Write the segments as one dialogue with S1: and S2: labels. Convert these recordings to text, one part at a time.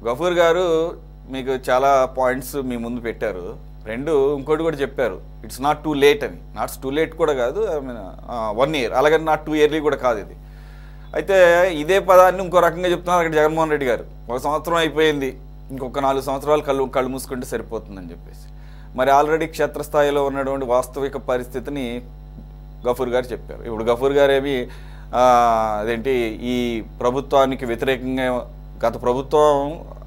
S1: గఫూర్ గారు మీకు చాలా పాయింట్స్ మీ ముందు పెట్టారు. ఇంకోటి కూడా చెప్పారు, ఇట్స్ నాట్ టూ లేట్ అని. నాట్స్ టూ లేట్ కూడా కాదు, ఐ మీన్ 1 year, అలాగని నాట్ 2 yearly కూడా కాదు ఇది. అయితే ఇదే పదాన్ని ఇంకో రకంగా చెప్తున్నారు అక్కడ జగన్మోహన్ రెడ్డి గారు. 1 సంవత్సరం అయిపోయింది, ఇంకొక 4 సంవత్సరాలు కళ్ళు మూసుకుంటే సరిపోతుందని చెప్పేసి. మరి ఆల్రెడీ క్షేత్రస్థాయిలో ఉన్నటువంటి వాస్తవిక పరిస్థితిని గఫూర్ గారు చెప్పారు. ఇప్పుడు గఫూర్ గారు ఏమి అదేంటి ఈ ప్రభుత్వానికి వ్యతిరేకంగా, గత ప్రభుత్వం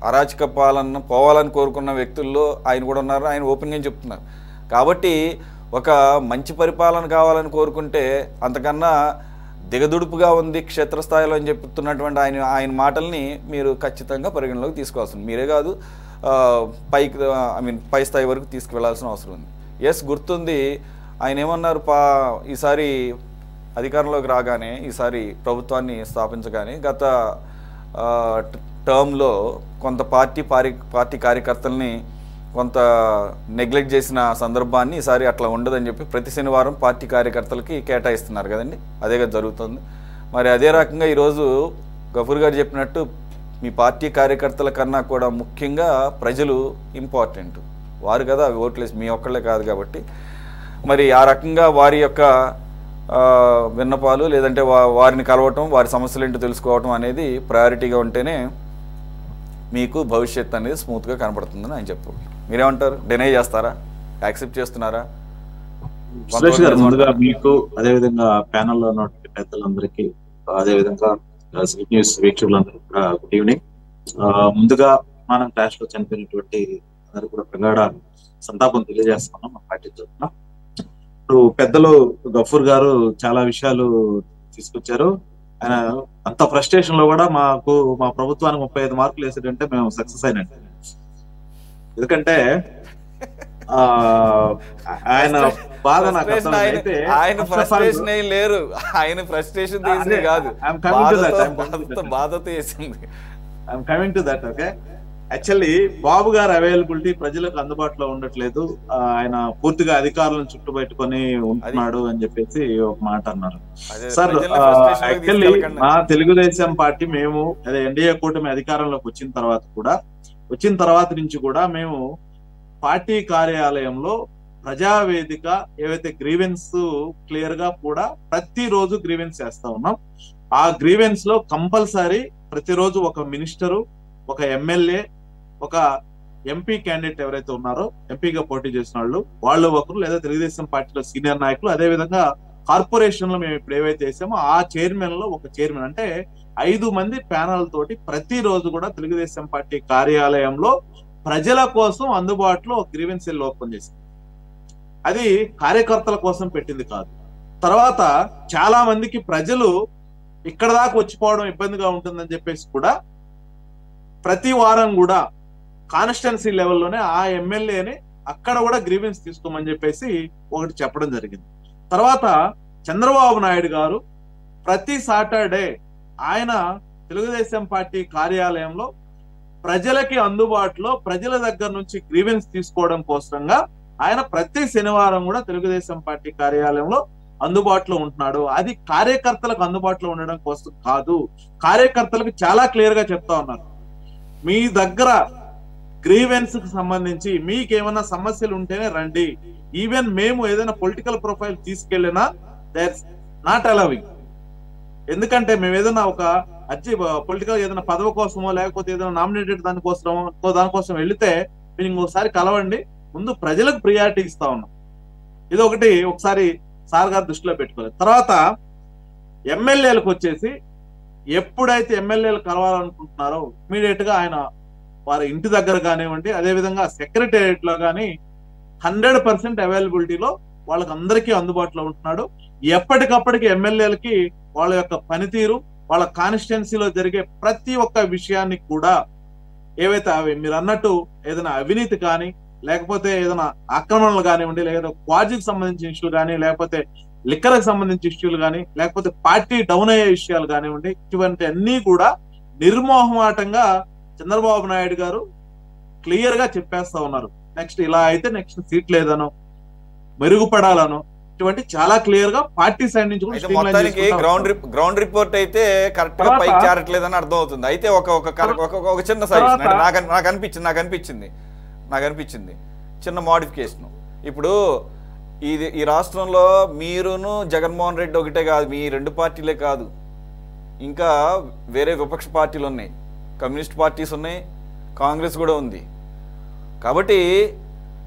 S1: అరాచక పాలన పోవాలని కోరుకున్న వ్యక్తుల్లో ఆయన కూడా ఉన్నారు, ఆయన ఓపెన్గా చెప్తున్నారు. కాబట్టి ఒక మంచి పరిపాలన కావాలని కోరుకుంటే అంతకన్నా దిగదుడుపుగా ఉంది క్షేత్రస్థాయిలో అని చెప్తున్నటువంటి ఆయన మాటల్ని మీరు ఖచ్చితంగా పరిగణలోకి తీసుకోవాల్సింది. మీరే కాదు, పై స్థాయి వరకు తీసుకువెళ్లాల్సిన అవసరం ఉంది. ఎస్, గుర్తుంది ఆయన ఏమన్నారు, ఈసారి అధికారంలోకి రాగానే, ఈసారి ప్రభుత్వాన్ని స్థాపించగానే గత టర్మ్లో కొంత పార్టీ కార్యకర్తల్ని కొంత నెగ్లెక్ట్ చేసిన సందర్భాన్ని ఈసారి అట్లా ఉండదని చెప్పి ప్రతి శనివారం పార్టీ కార్యకర్తలకి కేటాయిస్తున్నారు కదండి. అదే కదా జరుగుతుంది. మరి అదే రకంగా ఈరోజు గఫూర్ గారు చెప్పినట్టు మీ పార్టీ కార్యకర్తల కన్నా కూడా ముఖ్యంగా ప్రజలు ఇంపార్టెంట్. వారు కదా ఓట్లేసి మీ ఒక్కళ్ళే కాదు కాబట్టి, మరి ఆ రకంగా వారి యొక్క విన్నపాలు లేదంటే వారిని కలవటం, వారి సమస్యలు ఏంటో తెలుసుకోవటం అనేది ప్రయారిటీగా ఉంటేనే మీకు భవిష్యత్తు అనేది స్మూత్గా కనపడుతుందని ఆయన చెప్పు. మీరేమంటారు? డినై చేస్తారా, యాక్సెప్ట్ చేస్తున్నారా?
S2: సురేష్ గారు, ముందుగా మీకు, అదేవిధంగా ప్యానల్లో ఉన్నటువంటి పెద్దలందరికీ, అదేవిధంగా సిటీ న్యూస్ వీక్షకులందరికీ కూడా గుడ్ ఈవినింగ్. ముందుగా మనం క్లాష్ లో చనిపోయినటువంటి అందరూ కూడా ప్రగాఢ సంతాపం తెలియజేస్తున్నాం మా పార్టీ తరఫున. ఇప్పుడు పెద్దలు గఫూర్ గారు చాలా విషయాలు తీసుకొచ్చారు. ఆయన అంత ఫ్రస్ట్రేషన్ లో కూడా మా ప్రభుత్వానికి 35 మార్కులు వేసాడంటే మేము సక్సెస్ అయినట్టు. ఎందుకంటే ఆయన బాధ నాకు
S1: ఆయన ఫ్రస్ట్రేషన్ ఏం లేరు, ఆయన ఫ్రస్ట్రేషన్ తీసింది కాదు, బాధతో వేసింది.
S2: I'm coming to that. Okay, actually Babu garu availability ప్రజలకు అందుబాటులో ఉండట్లేదు, ఆయన పూర్తిగా అధికారులను చుట్టుపెట్టుకొని ఉంటున్నాడు అని చెప్పేసి ఒక మాట అన్నారు. సార్, యాక్చువల్లీ మా తెలుగుదేశం పార్టీ మేము అదే ఎన్డీఏ కూటమి అధికారంలోకి వచ్చిన తర్వాత నుంచి కూడా మేము పార్టీ కార్యాలయంలో ప్రజావేదిక ఏవైతే గ్రీవెన్స్ క్లియర్ గా కూడా ప్రతిరోజు గ్రీవెన్స్ చేస్తా ఉన్నాం. ఆ గ్రీవెన్స్ లో కంపల్సరీ ప్రతిరోజు ఒక మినిస్టరు, ఒక ఎమ్మెల్యే, ఒక ఎంపీ క్యాండిడేట్ ఎవరైతే ఉన్నారో, ఎంపీగా పోటీ చేసిన వాళ్ళు ఒకరు, లేదా తెలుగుదేశం పార్టీలో సీనియర్ నాయకులు, అదే విధంగా కార్పొరేషన్ లో మేము ఇప్పుడు ఏవైతే చేసామో ఆ చైర్మన్ లో ఒక చైర్మన్, అంటే 5 మంది ప్యానల్ తోటి ప్రతిరోజు కూడా తెలుగుదేశం పార్టీ కార్యాలయంలో ప్రజల కోసం అందుబాటులో ఒక గ్రీవెన్స్ సెల్ ఓపెన్ చేసింది. అది కార్యకర్తల కోసం పెట్టింది కాదు. తర్వాత చాలా మందికి ప్రజలు ఇక్కడ దాకా వచ్చిపోవడం ఇబ్బందిగా ఉంటుందని చెప్పేసి కూడా ప్రతి వారం కూడా కాన్స్టిట్యున్సీ లెవెల్లోనే ఆ ఎమ్మెల్యేని అక్కడ కూడా గ్రీవెన్స్ తీసుకోమని చెప్పేసి ఒకటి చెప్పడం జరిగింది. తర్వాత చంద్రబాబు నాయుడు గారు ప్రతి సాటర్డే ఆయన తెలుగుదేశం పార్టీ కార్యాలయంలో ప్రజలకి అందుబాటులో, ప్రజల దగ్గర నుంచి గ్రీవెన్స్ తీసుకోవడం కోసంగా ఆయన ప్రతి శనివారం కూడా తెలుగుదేశం పార్టీ కార్యాలయంలో అందుబాటులో ఉంటున్నాడు. అది కార్యకర్తలకు అందుబాటులో ఉండడం కోసం కాదు, కార్యకర్తలకు చాలా క్లియర్ గా చెప్తా ఉన్నారు. మీ దగ్గర గ్రీవెన్స్ కి సంబంధించి మీకేమైనా సమస్యలు ఉంటేనే రండి. ఈవెన్ మేము ఏదైనా పొలిటికల్ ప్రొఫైల్ తీసుకెళ్ళినా దట్స్ నాట్ అలవింగ్. ఎందుకంటే మేము ఏదైనా ఒక పొలిటికల్ ఏదైనా పదవి కోసమో లేకపోతే ఏదైనా నామినేటెడ్ దానికోసం వెళితే మీరు ఇంకోసారి కలవండి, ముందు ప్రజలకు ప్రియారిటీ ఇస్తా ఉన్నాం. ఇది ఒకసారి సార్ గారు దృష్టిలో పెట్టుకోలేదు. తర్వాత ఎమ్మెల్యేలకు వచ్చేసి ఎప్పుడైతే ఎమ్మెల్యేలు కలవాలనుకుంటున్నారో ఇమీడియట్ గా ఆయన వారి ఇంటి దగ్గర కానివ్వండి, అదేవిధంగా సెక్రటేరియట్ లో కానీ 100% అవైలబిలిటీలో వాళ్ళకి అందరికీ అందుబాటులో ఉంటున్నాడు. ఎప్పటికప్పటికి ఎమ్మెల్యేలకి వాళ్ళ యొక్క పనితీరు, వాళ్ళ కాన్స్టిట్యున్సీలో జరిగే ప్రతి ఒక్క విషయాన్ని కూడా ఏవైతే మీరు అన్నట్టు ఏదైనా అవినీతి కానీ, లేకపోతే ఏదైనా ఆక్రమణలు కానివ్వండి, లేదా క్వాజీకి సంబంధించిన ఇష్యూలు కానీ, లేకపోతే లిక్కర్కి సంబంధించిన ఇష్యూలు కానీ, లేకపోతే పార్టీ డౌన్ అయ్యే విషయాలు కానివ్వండి, ఇటువంటి అన్ని కూడా నిర్మోహమాటంగా చంద్రబాబు నాయుడు గారు క్లియర్ గా చెప్పేస్తా ఉన్నారు. నెక్స్ట్ ఇలా అయితే నెక్స్ట్ సీట్ లేదనో, మెరుగుపడాలనో, ఇటువంటి చాలా క్లియర్ గా పార్టీ సైడ్ నుంచి కూడా streamline
S1: మొత్తానికి
S2: చేసుకుంటా
S1: గ్రౌండ్ రిపోర్ట్ అయితే కరెక్ట్ గా పైకి చేరట్లేదని అర్థం అవుతుంది. అయితే ఒక చిన్న సజెషన్ నాకు అనిపించింది చిన్న మోడిఫికేషన్. ఇప్పుడు ఈ రాష్ట్రంలో మీరును జగన్మోహన్ రెడ్డి ఒకటే కాదు, మీ రెండు పార్టీలే కాదు, ఇంకా వేరే విపక్ష పార్టీలు ఉన్నాయి, కమ్యూనిస్ట్ పార్టీస్ ఉన్నాయి, కాంగ్రెస్ కూడా ఉంది. కాబట్టి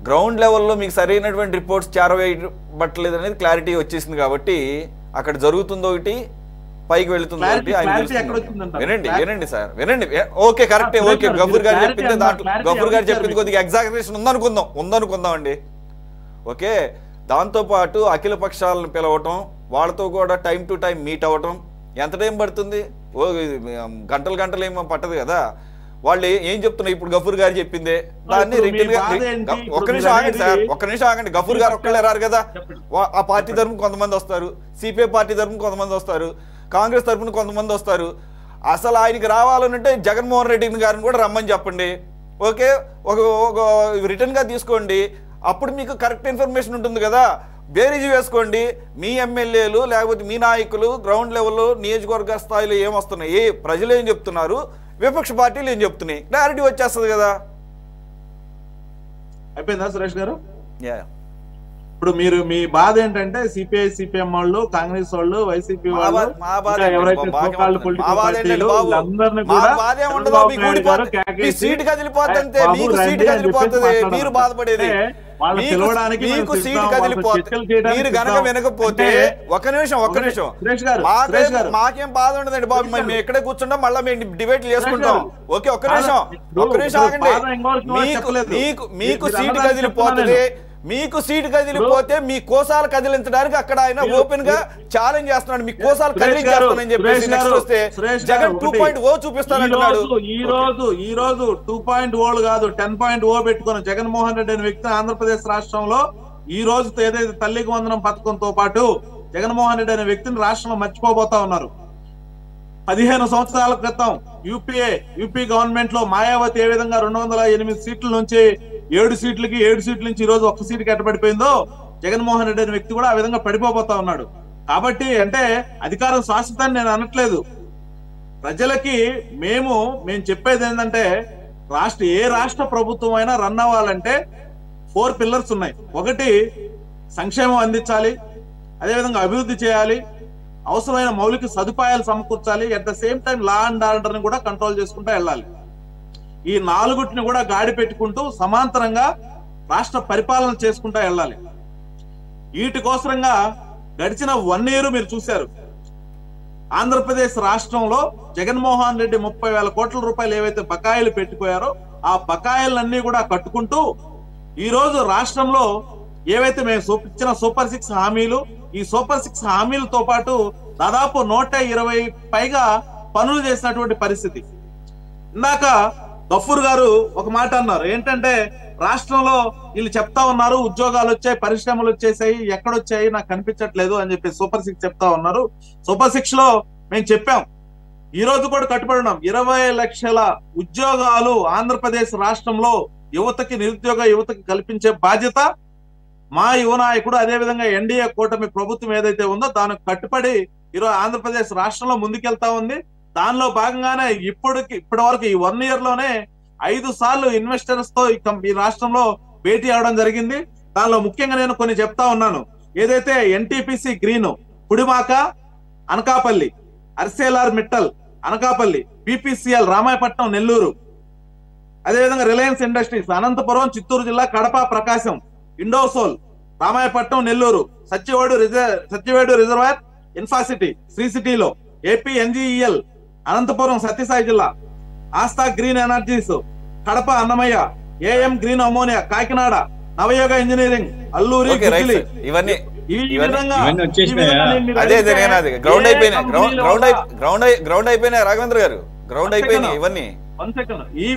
S1: గ్రౌండ్ లెవెల్లో మీకు సరైనటువంటి రిపోర్ట్స్ చేరవేయబట్టలేదు అనేది క్లారిటీ వచ్చేసింది. కాబట్టి అక్కడ జరుగుతుంది ఒకటి, పైకి వెళుతుంది ఒకటి. వినండి సార్, వినండి. ఓకే, కరెక్టే. ఓకే, గఫూర్ గారు చెప్పింది దాంట్లో గఫూర్ గారు చెప్పింది కొద్దిగా ఎగ్జాగరేషన్ ఉందనుకుందాం అండి. ఓకే, దాంతోపాటు అఖిల పక్షాలను పిలవటం, వాళ్ళతో కూడా టైం టు టైం మీట్ అవ్వటం ఎంత టైం పడుతుంది? గంటలు ఏమో పట్టదు కదా. వాళ్ళు ఏం చెప్తున్నారు ఇప్పుడు? గఫూర్ గారు చెప్పిందే దాన్ని రిటర్న్ గా ఒక్క నిమిషం ఆగండి. గఫూర్ గారు ఒక్కళ్ళే రారు కదా, ఆ పార్టీ తరపున కొంతమంది వస్తారు, సిపిఐ పార్టీ తరపున కొంతమంది వస్తారు, కాంగ్రెస్ తరపున కొంతమంది వస్తారు. అసలు ఆయనకి రావాలనంటే జగన్మోహన్ రెడ్డి గారిని కూడా రమ్మని చెప్పండి. ఓకే, ఒక రిటర్న్ గా తీసుకోండి, అప్పుడు మీకు కరెక్ట్ ఇన్ఫర్మేషన్ ఉంటుంది కదా. బేరీజు వేసుకోండి, మీ ఎమ్మెల్యేలు లేకపోతే మీ నాయకులు గ్రౌండ్ లెవెల్లో నియోజకవర్గ స్థాయిలో ఏమొస్తున్నాయి, ప్రజలు ఏం చెప్తున్నారు, విపక్ష పార్టీలు ఏం చెప్తున్నాయి, క్లారిటీ వచ్చేస్తుంది కదా.
S2: అయిపోయిందా సురేష్ గారు? ఇప్పుడు మీ బాధ ఏంటంటే సిపిఐ సిపిఎం వాళ్ళు, కాంగ్రెస్ వాళ్ళు, వైసీపీ వాళ్ళు, ఎవరైతే
S1: సీట్ కదిలిపోతుంటే మీకు సీట్ కదిలిపోతుంది, మీరు బాధపడేది మీకు సీట్ కదిలిపోతుంది. మీరు గనక వినకపోతే ఒక్క నిమిషం మాకేం బాధ ఉండదండి బాబు, మేము ఎక్కడే కూర్చుంటాం, మళ్ళీ మేము డిబేట్ చేసుకుంటాం. ఓకే, ఒక్క నిమిషం ఆగండి. మీకు సీట్ కదిలిపోతుంది, మీకు సీటు కదిలిపోతే మీ కోసాలు కదిలించడానికి అక్కడ ఆయన ఓపెన్ గా ఛాలెంజ్ చేస్తున్నాడు, మీ కోసాలు కదిలించేస్తానని చెప్పేసి నెక్స్ట్ వస్తే జగన్ 2.0 చూపిస్తానంటున్నాడు.
S2: ఈ రోజు 2.0 కాదు 10.0 పెట్టుకున్న జగన్మోహన్ రెడ్డి అనే వ్యక్తి ఆంధ్రప్రదేశ్ రాష్ట్రంలో ఈ రోజుతో ఏదైతే తల్లికి వందనం పథకంతో పాటు జగన్మోహన్ రెడ్డి అనే వ్యక్తిని రాష్ట్రంలో మర్చిపోబోతా ఉన్నారు. 15 సంవత్సరాల క్రితం యూపీ గవర్నమెంట్ లో మాయావతి ఏ విధంగా 208 సీట్ల నుంచి 7 సీట్లకి 7 సీట్ల నుంచి ఈ రోజు 1 సీటుకి ఎట్టబడిపోయిందో జగన్మోహన్ రెడ్డి అనే వ్యక్తి కూడా ఆ విధంగా పడిపోబోతా ఉన్నాడు. కాబట్టి అంటే అధికారం శాశ్వతాన్ని నేను అనట్లేదు. ప్రజలకి మేము చెప్పేది ఏంటంటే ఏ రాష్ట్ర ప్రభుత్వం అయినా రన్ అవ్వాలంటే 4 పిల్లర్స్ ఉన్నాయి. ఒకటి సంక్షేమం అందించాలి, అదేవిధంగా అభివృద్ధి చేయాలి, అవసరమైన మౌలిక సదుపాయాలు సమకూర్చాలి, at the same time law and order ని కూడా కంట్రోల్ చేసుకుంటూ వెళ్ళాలి. ఈ 4 కూడా గాడి పెట్టుకుంటూ సమాంతరంగా రాష్ట్ర పరిపాలన చేసుకుంటూ వెళ్ళాలి. వీటి కోసంగా గడిచిన 1 year మీరు చూశారు, ఆంధ్రప్రదేశ్ రాష్ట్రంలో జగన్మోహన్ రెడ్డి 30,000 కోట్ల రూపాయలు ఏవైతే బకాయిలు పెట్టుకోయారో ఆ బకాయిలన్నీ కూడా కట్టుకుంటూ ఈ రోజు రాష్ట్రంలో ఏవైతే మేము ఇచ్చిన సూపర్ 6 హామీలు, ఈ సూపర్ 6 హామీలతో పాటు దాదాపు 120 పైగా పనులు చేసినటువంటి పరిస్థితి. ఇందాక గఫూర్ గారు ఒక మాట అన్నారు, ఏంటంటే రాష్ట్రంలో వీళ్ళు చెప్తా ఉన్నారు ఉద్యోగాలు వచ్చాయి, పరిశ్రమలు వచ్చేసాయి, ఎక్కడొచ్చాయి నాకు కనిపించట్లేదు అని చెప్పి సూపర్ 6 చెప్తా ఉన్నారు. సూపర్ 6 లో మేము చెప్పాం, ఈ రోజు కూడా కట్టుబడి ఉన్నాం, 20 లక్షల ఉద్యోగాలు ఆంధ్రప్రదేశ్ రాష్ట్రంలో నిరుద్యోగ యువతకి కల్పించే బాధ్యత మా యువ నాయకుడు, అదేవిధంగా ఎన్డీఏ కూటమి ప్రభుత్వం ఏదైతే ఉందో దానికి కట్టుబడి ఈరోజు ఆంధ్రప్రదేశ్ రాష్ట్రంలో ముందుకెళ్తా ఉంది. దానిలో భాగంగానే ఇప్పటి వరకు ఈ 1 year లోనే 5 సార్లు ఇన్వెస్టర్స్ తో ఈ రాష్ట్రంలో భేటీ అవడం జరిగింది. దానిలో ముఖ్యంగా నేను కొన్ని చెప్తా ఉన్నాను. ఏదైతే NTPC green Pudimaka Anakapalli, Arcelor Mittal Anakapalli, BPCL Ramayapatnam Nellore, అదేవిధంగా రిలయన్స్ ఇండస్ట్రీస్ అనంతపురం చిత్తూరు జిల్లా, కడప ప్రకాశం, ఇండోసోల్ రామాయపట్నం నెల్లూరు, సత్యవేడు రిజర్వాయర్ ఇన్ఫాసిటీ శ్రీ సిటీలో, ఏపీ ఎన్జీఈఎల్ అనంతపురం సత్యసాయి జిల్లా, Astha green energies Kadapa Annamayya, AM green ammonia Kakinada, Navayoga engineering Alluri,
S1: ఇవన్నీ గ్రౌండ్ అయిపోయినాయి రాఘవేంద్ర గారు, గ్రౌండ్ అయిపోయినాయి ఇవన్నీ.
S2: ఈ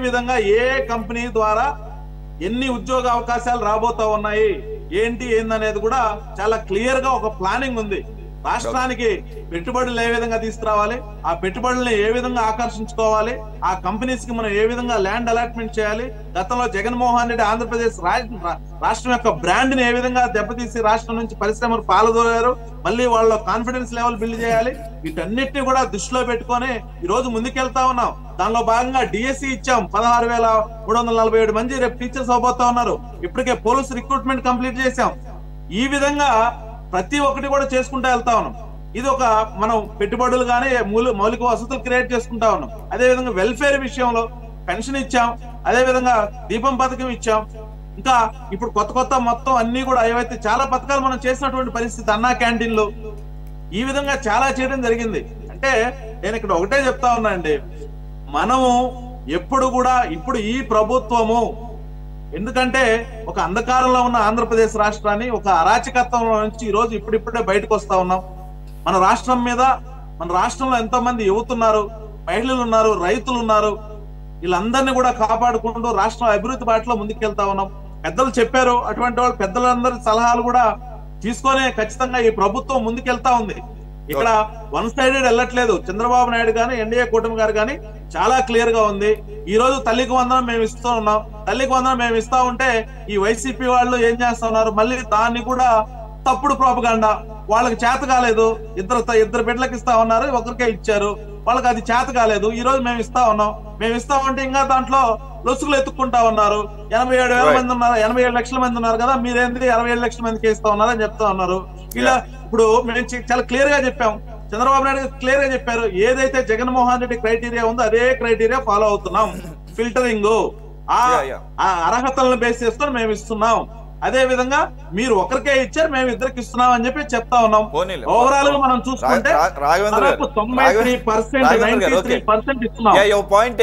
S2: విధంగా ఏ కంపెనీ ద్వారా ఎన్ని ఉద్యోగ అవకాశాలు రాబోతా ఉన్నాయి, ఏందనేది కూడా చాలా క్లియర్ గా ఒక ప్లానింగ్ ఉంది. రాష్ట్రానికి పెట్టుబడులు ఏ విధంగా తీసుకురావాలి, ఆ పెట్టుబడుల్ని ఏ విధంగా ఆకర్షించుకోవాలి, ఆ కంపెనీస్ కి మనం ఏ విధంగా ల్యాండ్ అలాట్మెంట్ చేయాలి. గతంలో జగన్మోహన్ రెడ్డి ఆంధ్రప్రదేశ్ రాష్ట్రం యొక్క బ్రాండ్ ని ఏ విధంగా దెబ్బతీసి రాష్ట్రం నుంచి పరిశ్రమలు పాల్గొన్నారు, మళ్ళీ వాళ్ళ కాన్ఫిడెన్స్ లెవెల్ బిల్డ్ చేయాలి. వీటన్నిటిని కూడా దృష్టిలో పెట్టుకొని ఈ రోజు ముందుకెళ్తా ఉన్నాం. దానిలో భాగంగా డిఎస్సి ఇచ్చాం. 16,347 మంది రేపు టీచర్స్ అవబోతా ఉన్నారు. ఇప్పటికే పోలీస్ రిక్రూట్మెంట్ కంప్లీట్ చేశాం. ఈ విధంగా ప్రతి ఒక్కటి కూడా చేసుకుంటా వెళ్తా ఉన్నాం. ఇది ఒక మనం పెట్టుబడులు కానీ మౌలిక వసతులు క్రియేట్ చేసుకుంటా ఉన్నాం. అదే విధంగా వెల్ఫేర్ విషయంలో పెన్షన్ ఇచ్చాం, అదే విధంగా దీపం పథకం ఇచ్చాం. ఇంకా ఇప్పుడు కొత్త మొత్తం అన్ని కూడా ఏవైతే చాలా పథకాలు మనం చేసినటువంటి పరిస్థితి, అన్నా క్యాంటీన్లు, ఈ విధంగా చాలా చేయడం జరిగింది. అంటే నేను ఇక్కడ ఒకటే చెప్తా ఉన్నా అండి, మనము ఎప్పుడు కూడా ఇప్పుడు ఈ ప్రభుత్వము, ఎందుకంటే ఒక అంధకారంలో ఉన్న ఆంధ్రప్రదేశ్ రాష్ట్రాన్ని ఒక అరాచకత్వంలో నుంచి ఈ రోజు ఇప్పుడిప్పుడే బయటకు వస్తా ఉన్నాం. మన రాష్ట్రం మీద, మన రాష్ట్రంలో ఎంతో మంది యువతున్నారు, మహిళలు ఉన్నారు, రైతులు ఉన్నారు. వీళ్ళందరినీ కూడా కాపాడుకుంటూ రాష్ట్రం అభివృద్ధి బాటలో ముందుకెళ్తా ఉన్నాం. పెద్దలు చెప్పారు, అటువంటి వాళ్ళు పెద్దలందరి సలహాలు కూడా తీసుకొని ఖచ్చితంగా ఈ ప్రభుత్వం ముందుకెళ్తా ఉంది. ఇక్కడ వన్ సైడెడ్ వెళ్ళట్లేదు. చంద్రబాబు నాయుడు గాని ఎన్డీఏ కూటమి గారు కానీ చాలా క్లియర్ గా ఉంది. ఈ రోజు తల్లికి వందనం మేము ఇస్తూ ఉన్నాం. తల్లికి వందనం మేము ఇస్తా ఉంటే ఈ వైసీపీ వాళ్ళు ఏం చేస్తా ఉన్నారు, మళ్ళీ దాన్ని కూడా తప్పుడు ప్రోపగాండా. వాళ్ళకి చేత కాలేదు, ఇద్దరు బిడ్డలకు ఇస్తా ఉన్నారు, ఒకరికే ఇచ్చారు, వాళ్ళకి అది చేత కాలేదు. ఈ రోజు మేము ఇస్తా ఉన్నాం, మేము ఇస్తామంటే ఇంకా దాంట్లో లొసుగులు ఎత్తుక్కుంటా ఉన్నారు. 87,000 మంది ఉన్నారు, 87 లక్షల మంది ఉన్నారు కదా, మీరేంది 67 లక్షల మందికి ఇస్తా ఉన్నారు అని చెప్తా ఉన్నారు. ఇలా ఇప్పుడు మేము చాలా క్లియర్ గా చెప్పాం. చంద్రబాబు నాయుడు క్లియర్ గా చెప్పారు, ఏదైతే జగన్మోహన్ రెడ్డి క్రైటీరియా ఉందో అదే క్రైటీరియా ఫాలో అవుతున్నాం. ఫిల్టరింగ్, ఆ అర్హతలను బేస్ చేసుకొని మేము ఇస్తున్నాం. అదే విధంగా మీరు ఒకరికే ఇచ్చారు, మేము ఇద్దరికి ఇస్తున్నాం అని చెప్పి చెప్తా ఉన్నాం. ఓవరాల్ గా మనం చూసుకుంటే 93% ఇస్తున్నాం.
S1: Your point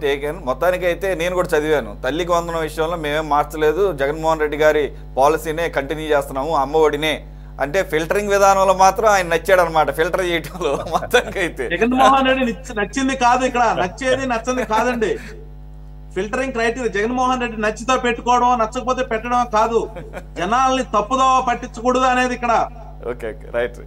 S1: taken. మొత్తానికి అయితే నేను కూడా చదివాను. తల్లికి వందనం విషయంలో మేమేం మార్చలేదు, జగన్మోహన్ రెడ్డి గారి పాలసీనే కంటిన్యూ చేస్తున్నాము, అమ్మఒడినే. అంటే ఫిల్టరింగ్ విధానంలో మాత్రం ఆయన నచ్చాడు అనమాట, ఫిల్టర్ చేయటంలో. మొత్తానికి అయితే
S2: జగన్మోహన్ రెడ్డి నచ్చింది కాదు, ఇక్కడ నచ్చేది నచ్చింది కాదండి. ఫిల్టరింగ్ క్రైటీరియా జగన్మోహన్ రెడ్డి నచ్చితో పెట్టుకోవడం, నచ్చకపోతే పెట్టడం కాదు, జనాల్ని తప్పుదో పట్టించకూడదు అనేది ఇక్కడ.
S1: Okay right.